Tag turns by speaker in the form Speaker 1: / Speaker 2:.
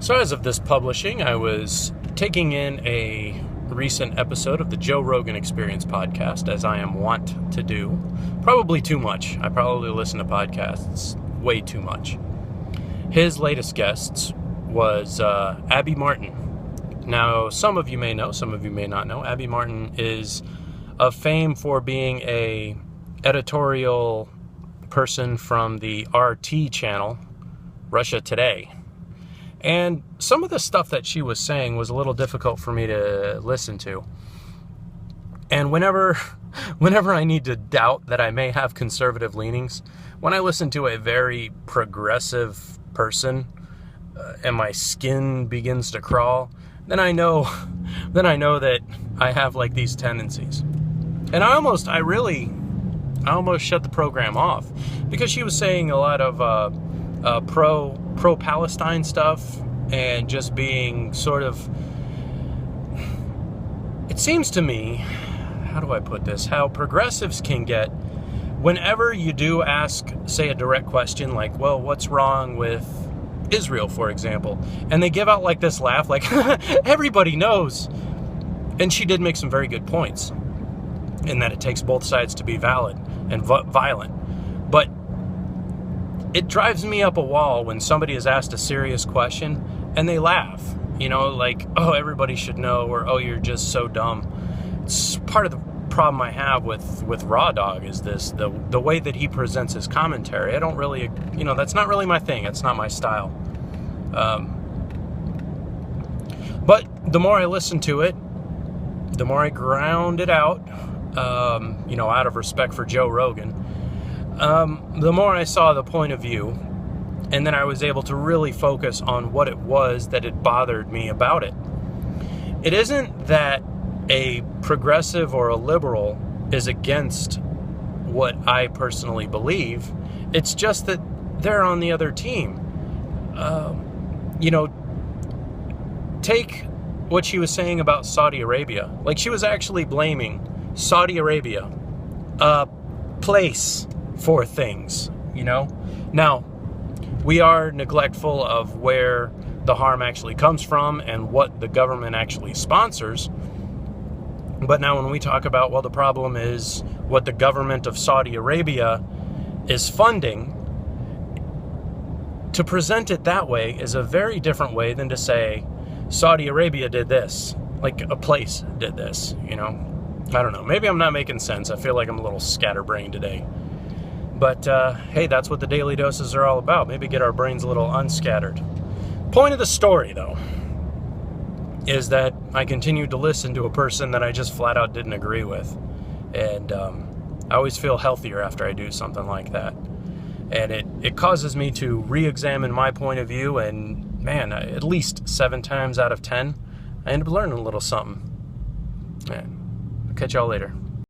Speaker 1: So as of this publishing, I was taking in a recent episode of the Joe Rogan Experience podcast, as I am wont to do. Probably too much. I probably listen to podcasts way too much. His latest guest was Abby Martin. Now, some of you may know, some of you may not know. Abby Martin is of fame for being a editorial person from the RT channel, Russia Today. And some of the stuff that she was saying was a little difficult for me to listen to. And whenever I need to doubt that I may have conservative leanings, when I listen to a very progressive person and my skin begins to crawl, then I know that I have like these tendencies. And I almost shut the program off because she was saying a lot of pro-Palestine stuff and just being sort of, it seems to me, how do I put this, how progressives can get whenever you do ask, say, a direct question like, well, what's wrong with Israel, for example, and they give out like this laugh like everybody knows. And she did make some very good points in that it takes both sides to be valid and violent. But it drives me up a wall when somebody is asked a serious question and they laugh, like, oh, everybody should know, or oh, you're just so dumb. It's part of the problem I have with Raw Dog is this, the way that he presents his commentary. I don't really, that's not really my thing. It's not my style. But the more I listen to it, the more I ground it out, out of respect for Joe Rogan, the more I saw the point of view, and then I was able to really focus on what it was that had bothered me about it. It isn't that a progressive or a liberal is against what I personally believe. It's just that they're on the other team. Take what she was saying about Saudi Arabia. Like, she was actually blaming Saudi Arabia, a place for things, Now, we are neglectful of where the harm actually comes from and what the government actually sponsors. But now when we talk about, well, the problem is what the government of Saudi Arabia is funding, to present it that way is a very different way than to say Saudi Arabia did this, like a place did this, I don't know. Maybe I'm not making sense. I feel like I'm a little scatterbrained today. But, hey, that's what the daily doses are all about. Maybe get our brains a little unscattered. Point of the story, though, is that I continued to listen to a person that I just flat out didn't agree with. And I always feel healthier after I do something like that. And it causes me to re-examine my point of view, and, man, at least 7 times out of 10, I end up learning a little something. Yeah. I'll catch y'all later.